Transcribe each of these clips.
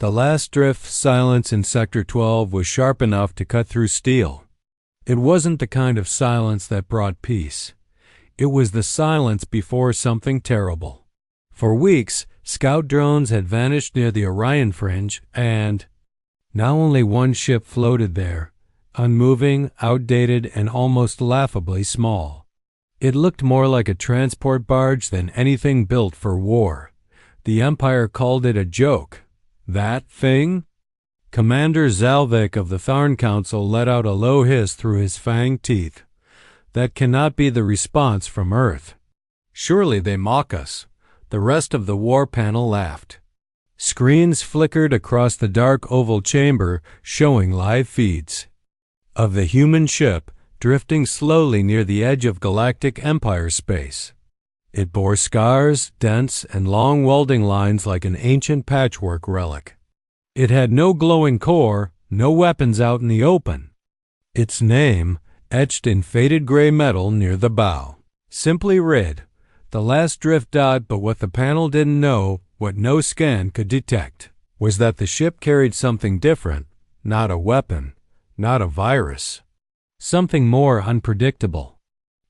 The last drift's silence in Sector 12 was sharp enough to cut through steel. It wasn't the kind of silence that brought peace. It was the silence before something terrible. For weeks, scout drones had vanished near the Orion Fringe, and now only one ship floated there, unmoving, outdated, and almost laughably small. It looked more like a transport barge than anything built for war. The Empire called it a joke. That thing? Commander Zalvik of the Tharn Council let out a low hiss through his fanged teeth. That cannot be the response from Earth. Surely they mock us. The rest of the war panel laughed. Screens flickered across the dark oval chamber, showing live feeds of the human ship drifting slowly near the edge of galactic empire space. It bore scars, dents, and long welding lines like an ancient patchwork relic. It had no glowing core, no weapons out in the open. Its name, etched in faded gray metal near the bow, simply read, "The last drift." But what the panel didn't know, what no scan could detect, was that the ship carried something different, not a weapon, not a virus. Something more unpredictable.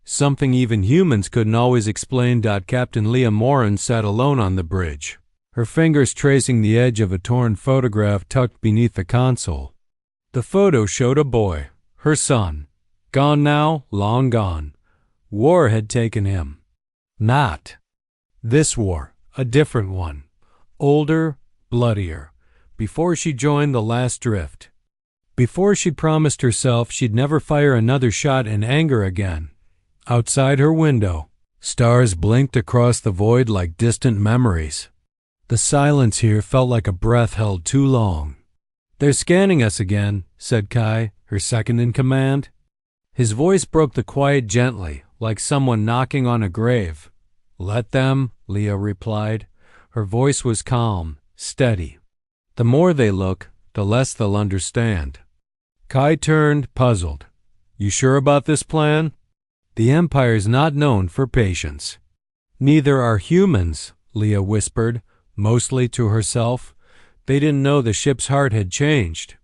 Something even humans couldn't always explain. Captain Leah Morin sat alone on the bridge, her fingers tracing the edge of a torn photograph tucked beneath the console. The photo showed a boy, her son. Gone now, long gone. War had taken him. Not this war, a different one. Older, bloodier. Before she joined the last drift. Before she promised herself she'd never fire another shot in anger again. Outside her window, stars blinked across the void like distant memories. The silence here felt like a breath held too long. "They're scanning us again," said Kai, her second in command. His voice broke the quiet gently, like someone knocking on a grave. "Let them," Leah replied. Her voice was calm, steady. "The more they look, the less they'll understand." Kai turned, puzzled. "You sure about this plan?" "The Empire's not known for patience." "Neither are humans," Leah whispered, mostly to herself. They didn't know the ship's heart had changed.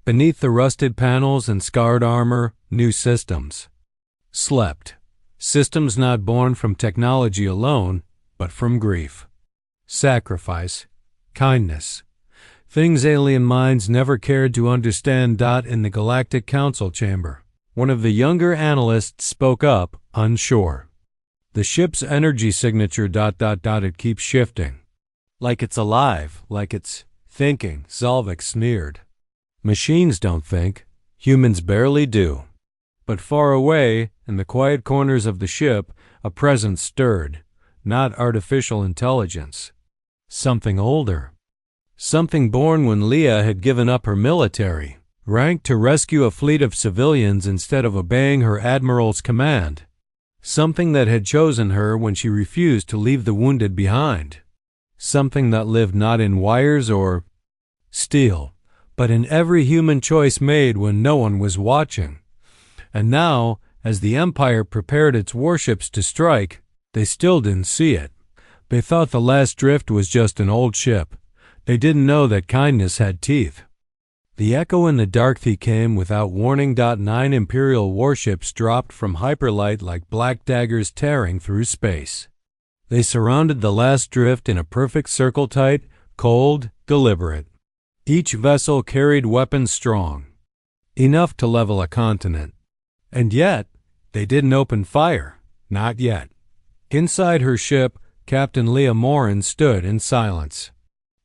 Beneath the rusted panels and scarred armor, new systems slept. Systems not born from technology alone, but from grief, sacrifice, kindness. Things alien minds never cared to understand. In the Galactic Council chamber, one of the younger analysts spoke up, unsure. "The ship's energy signature ... It keeps shifting. Like it's alive, like it's thinking," Zalvik sneered. "Machines don't think. Humans barely do." But far away, in the quiet corners of the ship, a presence stirred. Not artificial intelligence. Something older. Something born when Leah had given up her military rank to rescue a fleet of civilians instead of obeying her admiral's command. Something that had chosen her when she refused to leave the wounded behind. Something that lived not in wires or steel, but in every human choice made when no one was watching. And now, as the Empire prepared its warships to strike, they still didn't see it. They thought the last drift was just an old ship. They didn't know that kindness had teeth. The echo in the dark came without warning. 9 Imperial warships dropped from hyperlight like black daggers tearing through space. They surrounded the last drift in a perfect circle, tight, cold, deliberate. Each vessel carried weapons strong, enough to level a continent. And yet, they didn't open fire. Not yet. Inside her ship, Captain Leah Morin stood in silence.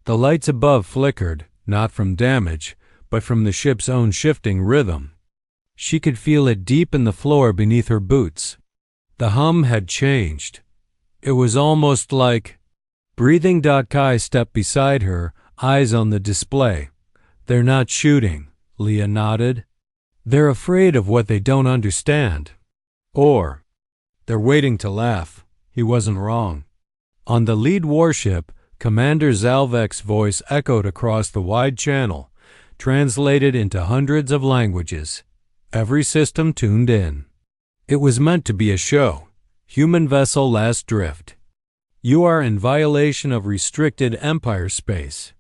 The lights above flickered, not from damage, but from the ship's own shifting rhythm. She could feel it deep in the floor beneath her boots. The hum had changed. It was almost like breathing. Kai stepped beside her, eyes on the display. "They're not shooting," Leah nodded. "They're afraid of what they don't understand. Or they're waiting to laugh." He wasn't wrong. On the lead warship, Commander Zalvik's voice echoed across the wide channel, translated into hundreds of languages. Every system tuned in. It was meant to be a show. Human vessel last drift. You are in violation of restricted Empire space.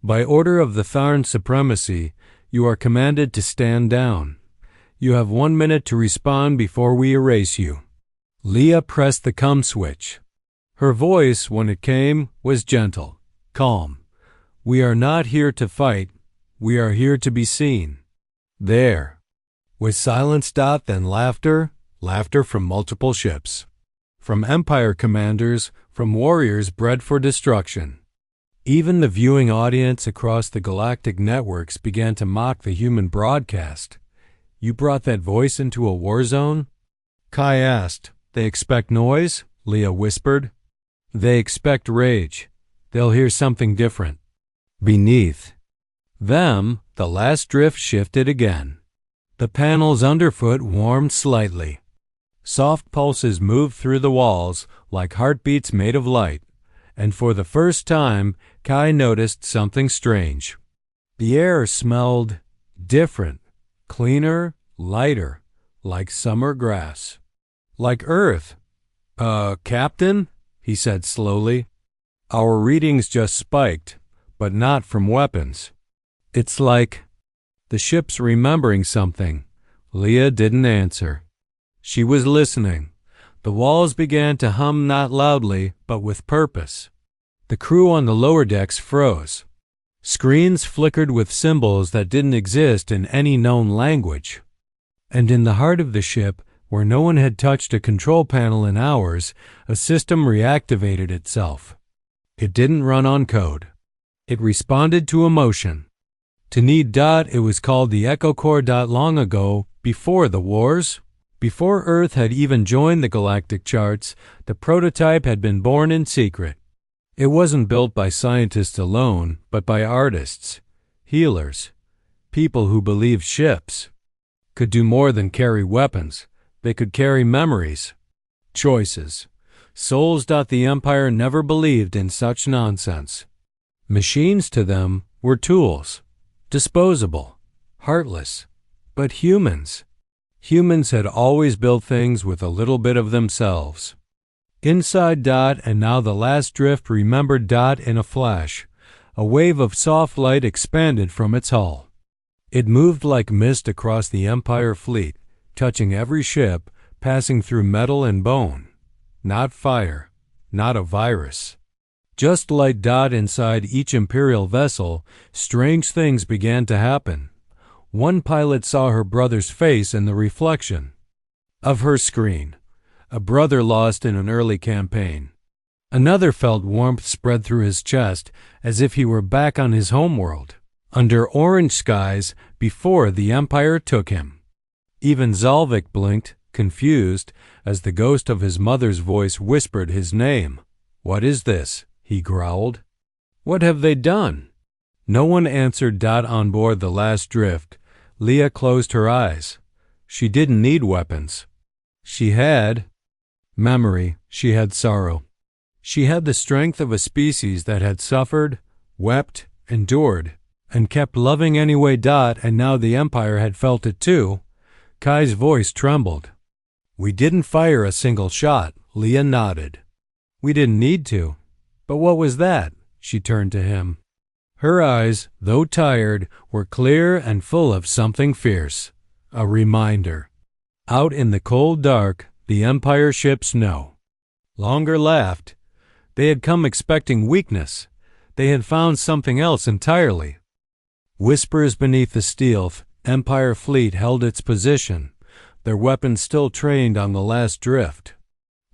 By order of the Tharn Supremacy, you are commanded to stand down. You have 1 minute to respond before we erase you. Leah pressed the come switch. Her voice, when it came, was gentle, calm. We are not here to fight. We are here to be seen. There was silence. Then laughter, laughter from multiple ships. From Empire commanders, from warriors bred for destruction. Even the viewing audience across the galactic networks began to mock the human broadcast. You brought that voice into a war zone? Kai asked. They expect noise? Leah whispered. They expect rage. They'll hear something different. Beneath them, the last drift shifted again. The panels underfoot warmed slightly. Soft pulses moved through the walls like heartbeats made of light, and for the first time, Kai noticed something strange. The air smelled different, cleaner, lighter, like summer grass. Like Earth. Captain, he said slowly. Our readings just spiked, but not from weapons. It's like the ship's remembering something. Leah didn't answer. She was listening. The walls began to hum, not loudly, but with purpose. The crew on the lower decks froze. Screens flickered with symbols that didn't exist in any known language. And in the heart of the ship, where no one had touched a control panel in hours, a system reactivated itself. It didn't run on code. It responded to emotion. To need. It was called the Echo Core. Long ago, before the wars, before Earth had even joined the galactic charts, the prototype had been born in secret. It wasn't built by scientists alone, but by artists, healers, people who believed ships could do more than carry weapons. They could carry memories, choices, souls. The Empire never believed in such nonsense. Machines to them were tools, disposable, heartless, but humans. Humans had always built things with a little bit of themselves. Inside. And now the last drift remembered. In a flash, a wave of soft light expanded from its hull. It moved like mist across the Empire fleet, touching every ship, passing through metal and bone. Not fire, not a virus. Just light. Inside each Imperial vessel, strange things began to happen. One pilot saw her brother's face in the reflection of her screen, a brother lost in an early campaign. Another felt warmth spread through his chest, as if he were back on his homeworld, under orange skies before the Empire took him. Even Zalvik blinked, confused, as the ghost of his mother's voice whispered his name. What is this? He growled. What have they done? No one answered. On board the last drift, Leah closed her eyes. She didn't need weapons. She had memory. She had sorrow. She had the strength of a species that had suffered, wept, endured, and kept loving anyway. And now the Empire had felt it too. Kai's voice trembled. We didn't fire a single shot. Leah nodded. We didn't need to. But what was that? She turned to him. Her eyes, though tired, were clear and full of something fierce. A reminder. Out in the cold dark, the Empire ships know. Longer laughed. They had come expecting weakness. They had found something else entirely. Whispers beneath the steel, Empire fleet held its position, their weapons still trained on the last drift.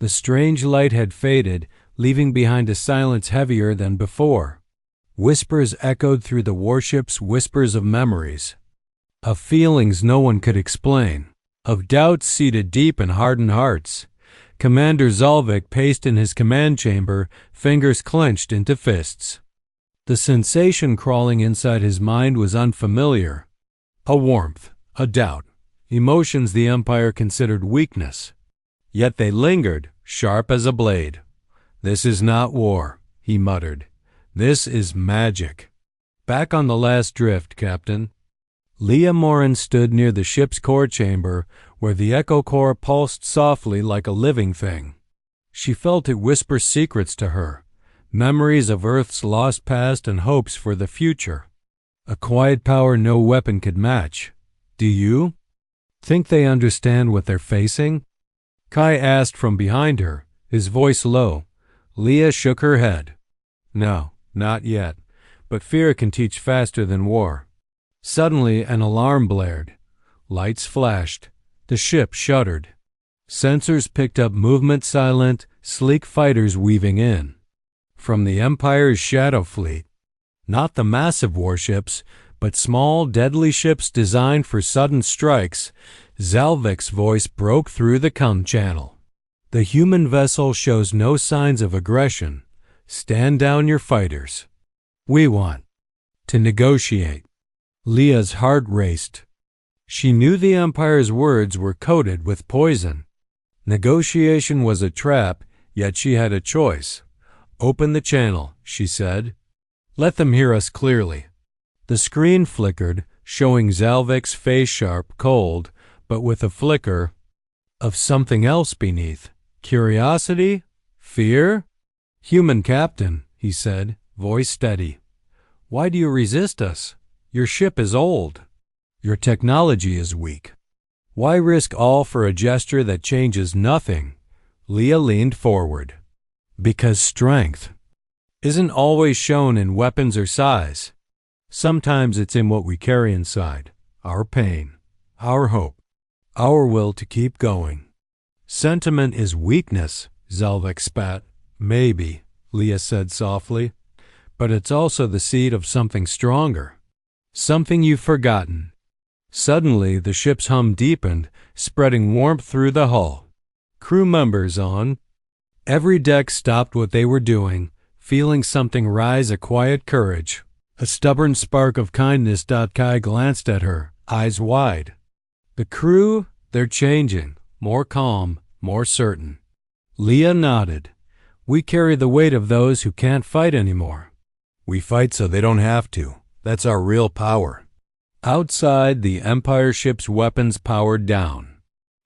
The strange light had faded, leaving behind a silence heavier than before. Whispers echoed through the warships, whispers of memories, of feelings no one could explain, of doubts seated deep in hardened hearts. Commander Zalvik paced in his command chamber, fingers clenched into fists. The sensation crawling inside his mind was unfamiliar. A warmth, a doubt, emotions the Empire considered weakness. Yet they lingered, sharp as a blade. This is not war, he muttered. This is magic. Back on the last drift, Captain. Leah Morin stood near the ship's core chamber, where the echo core pulsed softly like a living thing. She felt it whisper secrets to her, memories of Earth's lost past and hopes for the future. A quiet power no weapon could match. Do you think they understand what they're facing? Kai asked from behind her, his voice low. Leah shook her head. No, not yet, but fear can teach faster than war. Suddenly an alarm blared. Lights flashed. The ship shuddered. Sensors picked up movement silent, sleek fighters weaving in. From the Empire's Shadow Fleet. Not the massive warships, but small, deadly ships designed for sudden strikes. Zalvik's voice broke through the comm channel. The human vessel shows no signs of aggression. Stand down your fighters. We want to negotiate. Leah's heart raced. She knew the Empire's words were coated with poison. Negotiation was a trap, yet she had a choice. Open the channel, she said. Let them hear us clearly. The screen flickered, showing Zalvik's face sharp, cold, but with a flicker of something else beneath. Curiosity? Fear? Human captain, he said, voice steady. Why do you resist us? Your ship is old. Your technology is weak. Why risk all for a gesture that changes nothing? Leah leaned forward. Because strength isn't always shown in weapons or size. Sometimes it's in what we carry inside, our pain, our hope, our will to keep going. Sentiment is weakness, Zalvik spat. Maybe, Leah said softly, but it's also the seed of something stronger, something you've forgotten. Suddenly, the ship's hum deepened, spreading warmth through the hull. Crew members on every deck stopped what they were doing, feeling something rise, a quiet courage, a stubborn spark of kindness. Kai glanced at her, eyes wide. The crew, they're changing, more calm, more certain. Leah nodded. We carry the weight of those who can't fight anymore. We fight so they don't have to. That's our real power. Outside, the Empire ship's weapons powered down.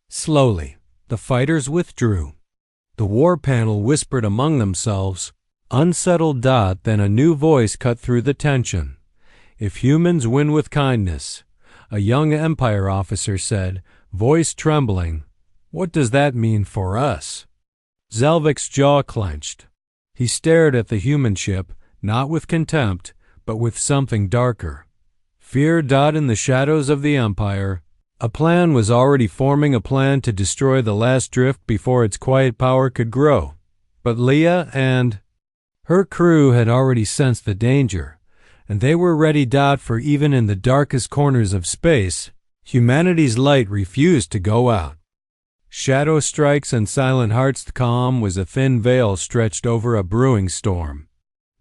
Slowly, the fighters withdrew. The war panel whispered among themselves. Unsettled. Then a new voice cut through the tension. If humans win with kindness, a young Empire officer said, voice trembling. What does that mean for us? Zalvik's jaw clenched. He stared at the human ship, not with contempt, but with something darker. Fear. In the shadows of the Empire, a plan was already forming, a plan to destroy the last drift before its quiet power could grow. But Leah and her crew had already sensed the danger, and they were ready. For even in the darkest corners of space, humanity's light refused to go out. Shadow strikes and silent hearts. The calm was a thin veil stretched over a brewing storm.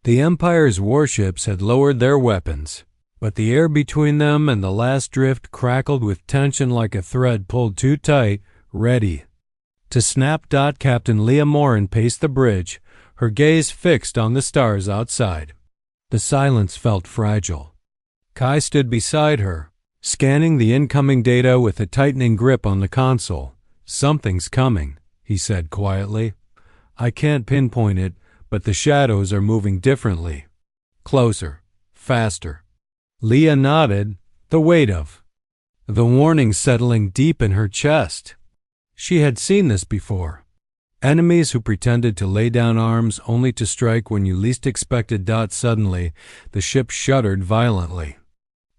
The Empire's warships had lowered their weapons, but the air between them and the last drift crackled with tension like a thread pulled too tight, ready to snap. Captain Leah Morin paced the bridge, her gaze fixed on the stars outside. The silence felt fragile. Kai stood beside her, scanning the incoming data with a tightening grip on the console. Something's coming, he said quietly. I can't pinpoint it, but the shadows are moving differently. Closer, faster. Leah nodded, the weight of the warning settling deep in her chest. She had seen this before. Enemies who pretended to lay down arms only to strike when you least expected. Suddenly, the ship shuddered violently.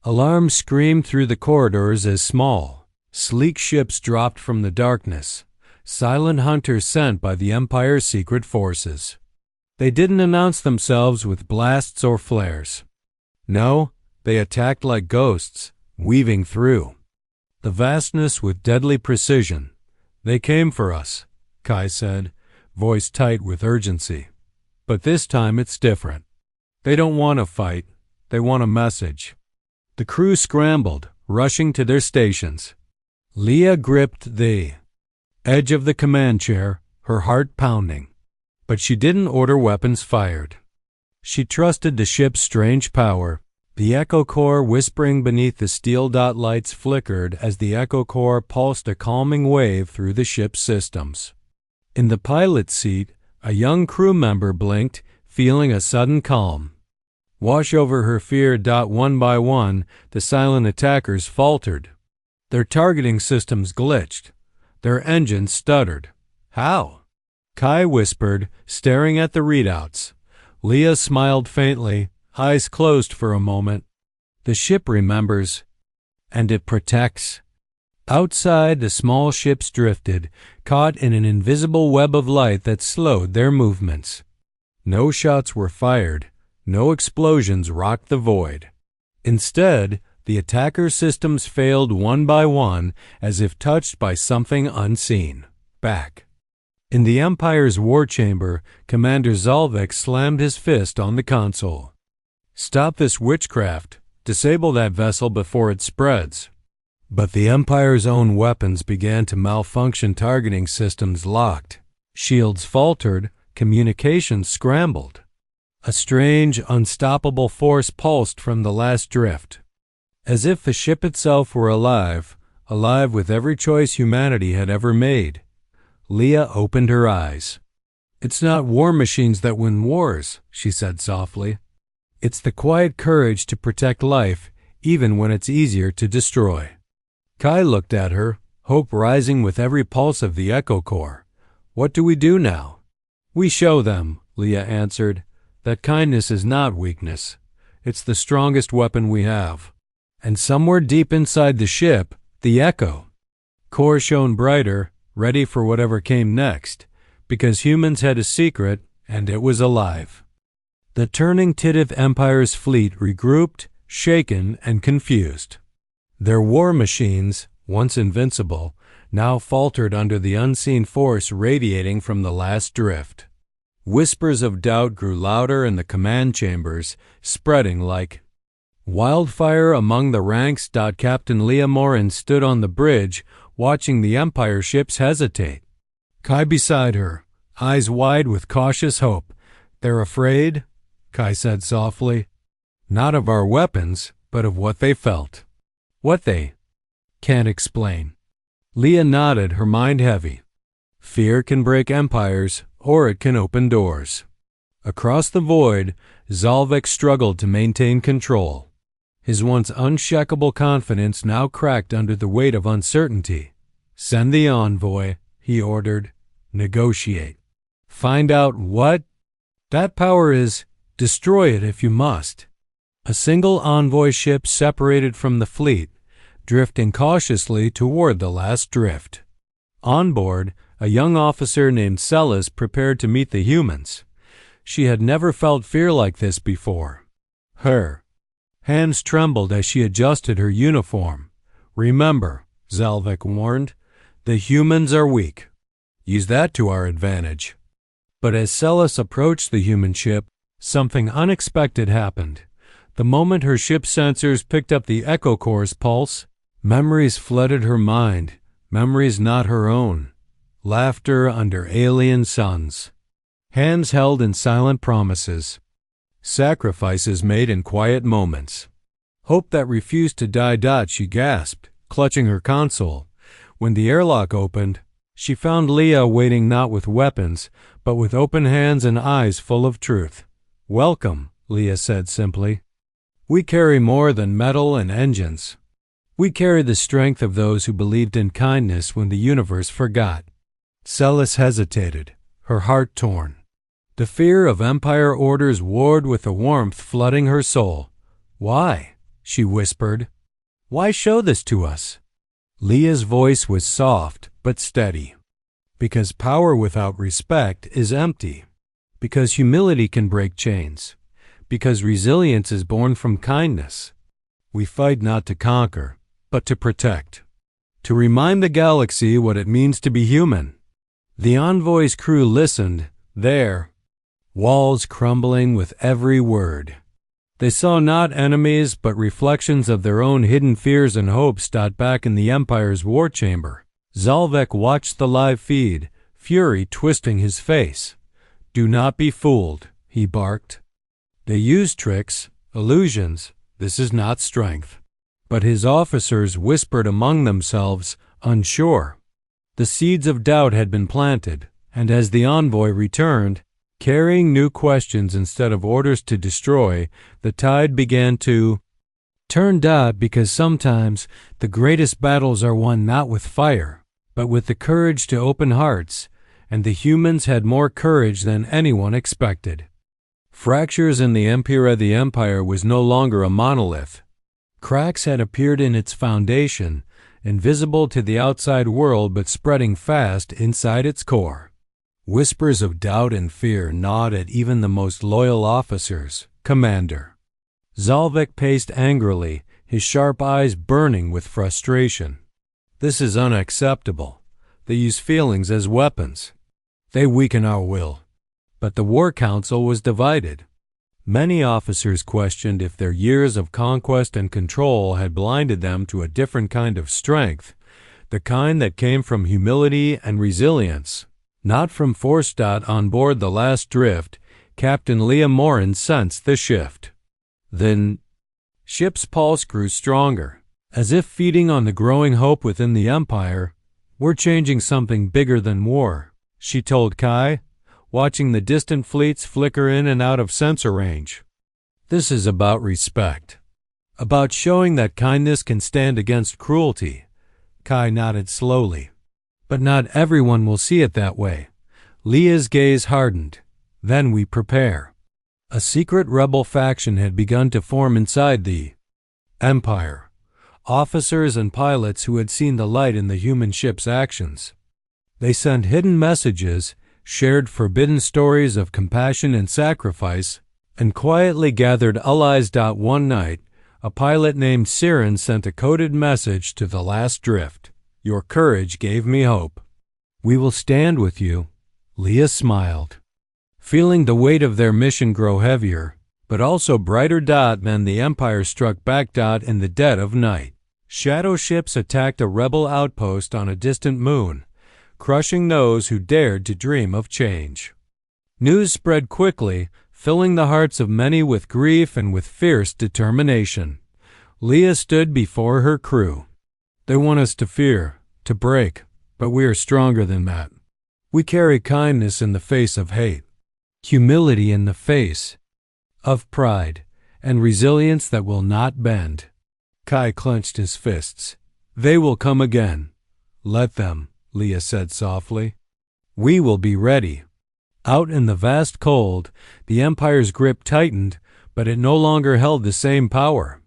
Alarms screamed through the corridors as small, sleek ships dropped from the darkness, silent hunters sent by the Empire's secret forces. They didn't announce themselves with blasts or flares. No, they attacked like ghosts, weaving through the vastness with deadly precision. They came for us, Kai said, voice tight with urgency. But this time it's different. They don't want to fight. They want a message. The crew scrambled, rushing to their stations. Leah gripped the edge of the command chair, her heart pounding. But she didn't order weapons fired. She trusted the ship's strange power. The echo core whispering beneath the steel. Lights flickered as the echo core pulsed a calming wave through the ship's systems. In the pilot's seat, a young crew member blinked, feeling a sudden calm wash over her fear. One by one, the silent attackers faltered. Their targeting systems glitched. Their engines stuttered. How? Kai whispered, staring at the readouts. Leah smiled faintly, eyes closed for a moment. The ship remembers, and it protects. Outside, the small ships drifted, caught in an invisible web of light that slowed their movements. No shots were fired. No explosions rocked the void. Instead, the attacker systems failed one by one, as if touched by something unseen. Back. In the Empire's war chamber, Commander Zalvek slammed his fist on the console. Stop this witchcraft. Disable that vessel before it spreads. But the Empire's own weapons began to malfunction. Targeting systems locked. Shields faltered. Communications scrambled. A strange, unstoppable force pulsed from the last drift. As if the ship itself were alive with every choice humanity had ever made. Leah opened her eyes. It's not war machines that win wars, she said softly. It's the quiet courage to protect life, even when it's easier to destroy. Kai looked at her, hope rising with every pulse of the Echo Core. What do we do now? We show them, Leah answered, that kindness is not weakness. It's the strongest weapon we have. And somewhere deep inside the ship, the Echo Core shone brighter, ready for whatever came next, because humans had a secret, and it was alive. The turning Tidif Empire's fleet regrouped, shaken, and confused. Their war machines, once invincible, now faltered under the unseen force radiating from the last drift. Whispers of doubt grew louder in the command chambers, spreading like wildfire among the ranks. Captain Leah Morin stood on the bridge, watching the Empire ships hesitate. Kai beside her, eyes wide with cautious hope. They're afraid, Kai said softly. Not of our weapons, but of what they felt. What they can't explain. Leah nodded, her mind heavy. Fear can break empires, or it can open doors. Across the void, Zalvek struggled to maintain control. His once unshakable confidence now cracked under the weight of uncertainty. Send the envoy, he ordered. Negotiate. Find out what that power is. Destroy it if you must. A single envoy ship separated from the fleet, drifting cautiously toward the last drift. On board, a young officer named Celis prepared to meet the humans. She had never felt fear like this before. Her hands trembled as she adjusted her uniform. Remember, Zalvek warned, the humans are weak. Use that to our advantage. But as Celis approached the human ship, something unexpected happened. The moment her ship's sensors picked up the Echo Core's pulse, memories flooded her mind, memories not her own. Laughter under alien suns. Hands held in silent promises. Sacrifices made in quiet moments. Hope that refused to die. She gasped, clutching her console. When the airlock opened, she found Leah waiting not with weapons, but with open hands and eyes full of truth. Welcome, Leah said simply. We carry more than metal and engines. We carry the strength of those who believed in kindness when the universe forgot. Celis hesitated, her heart torn. The fear of Empire orders warred with a warmth flooding her soul. Why? She whispered. Why show this to us? Leah's voice was soft but steady. Because power without respect is empty. Because humility can break chains. Because resilience is born from kindness. We fight not to conquer, but to protect. To remind the galaxy what it means to be human. The envoy's crew listened, there, walls crumbling with every word. They saw not enemies, but reflections of their own hidden fears and hopes. Back in the Empire's war chamber, Zalvek watched the live feed, fury twisting his face. Do not be fooled, he barked. They use tricks, illusions. This is not strength. But his officers whispered among themselves, unsure. The seeds of doubt had been planted, and as the envoy returned, Carrying new questions instead of orders to destroy, the tide began to turn. Because sometimes the greatest battles are won not with fire, but with the courage to open hearts, and the humans had more courage than anyone expected. Fractures in the empire. The empire was no longer a monolith. Cracks had appeared in its foundation, invisible to the outside world but spreading fast inside its core. Whispers of doubt and fear gnawed at even the most loyal officers. Commander Zalvik paced angrily, his sharp eyes burning with frustration. This is unacceptable. They use feelings as weapons. They weaken our will. But the War Council was divided. Many officers questioned if their years of conquest and control had blinded them to a different kind of strength, the kind that came from humility and resilience, not from force. On board the last drift, Captain Leah Morin sensed the shift. The ship's pulse grew stronger, as if feeding on the growing hope within the Empire. We're changing something bigger than war, she told Kai, watching the distant fleets flicker in and out of sensor range. This is about respect, about showing that kindness can stand against cruelty. Kai nodded slowly. But not everyone will see it that way. Leah's gaze hardened. Then we prepare. A secret rebel faction had begun to form inside the Empire. Officers and pilots who had seen the light in the human ship's actions. They sent hidden messages, shared forbidden stories of compassion and sacrifice, and quietly gathered allies. One night, a pilot named Siren sent a coded message to the last drift. Your courage gave me hope. We will stand with you. Leah smiled, feeling the weight of their mission grow heavier, but also brighter. Then the Empire struck back. In the dead of night, shadow ships attacked a rebel outpost on a distant moon, crushing those who dared to dream of change. News spread quickly, filling the hearts of many with grief and with fierce determination. Leah stood before her crew. They want us to fear, to break, but we are stronger than that. We carry kindness in the face of hate, humility in the face of pride, and resilience that will not bend. Kai clenched his fists. They will come again. Let them, Leah said softly. We will be ready. Out in the vast cold, the Empire's grip tightened, but it no longer held the same power.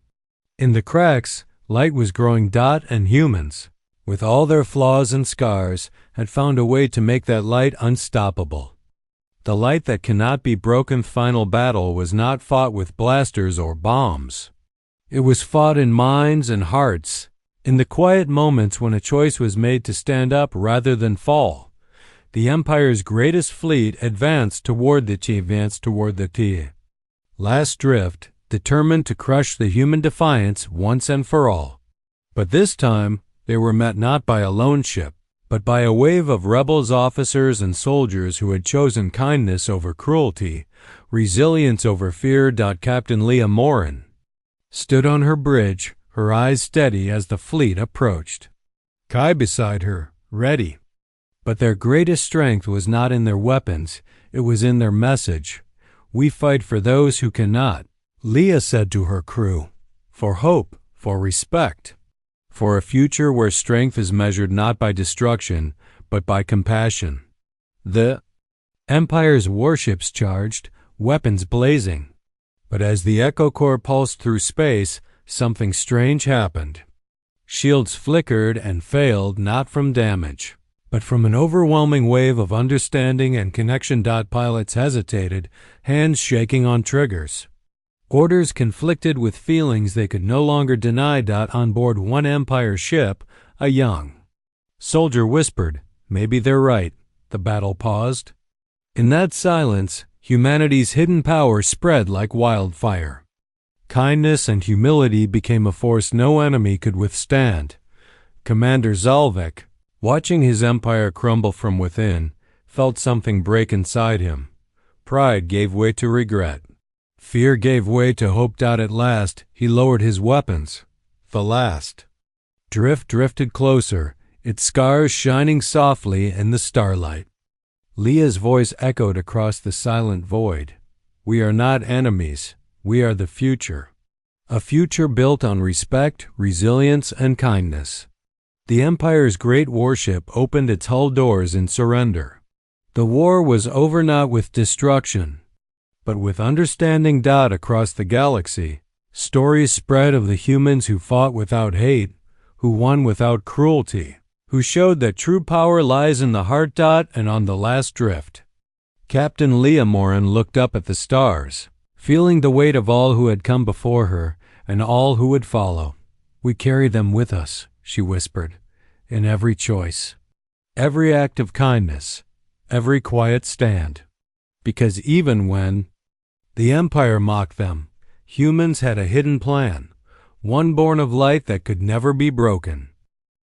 In the cracks, light was growing. And humans, with all their flaws and scars, had found a way to make that light unstoppable. The light that cannot be broken. Final battle was not fought with blasters or bombs. It was fought in minds and hearts, in the quiet moments when a choice was made to stand up rather than fall. The Empire's greatest fleet advanced toward the last drift, determined to crush the human defiance once and for all. But this time, they were met not by a lone ship, but by a wave of rebels, officers, and soldiers who had chosen kindness over cruelty, resilience over fear. Captain Leah Morin stood on her bridge, her eyes steady as the fleet approached. Kai beside her, ready. But their greatest strength was not in their weapons, it was in their message. We fight for those who cannot, Leah said to her crew, for hope, for respect, for a future where strength is measured not by destruction, but by compassion. The Empire's warships charged, weapons blazing. But as the Echo Core pulsed through space, something strange happened. Shields flickered and failed not from damage, but from an overwhelming wave of understanding and connection. Pilots hesitated, hands shaking on triggers. Orders conflicted with feelings they could no longer deny. On board one Empire ship, a young soldier whispered, "Maybe they're right." The battle paused. In that silence, humanity's hidden power spread like wildfire. Kindness and humility became a force no enemy could withstand. Commander Zalvik, watching his empire crumble from within, felt something break inside him. Pride gave way to regret. Fear gave way to hope. At last, he lowered his weapons. The last drift drifted closer, its scars shining softly in the starlight. Leah's voice echoed across the silent void. We are not enemies. We are the future. A future built on respect, resilience, and kindness. The Empire's great warship opened its hull doors in surrender. The war was over not with destruction, but with understanding. Across the galaxy, stories spread of the humans who fought without hate, who won without cruelty, who showed that true power lies in the heart. And on the last drift, Captain Leah Morin looked up at the stars, feeling the weight of all who had come before her and all who would follow. We carry them with us, she whispered, in every choice, every act of kindness, every quiet stand. Because even when the Empire mocked them, humans had a hidden plan, one born of light that could never be broken.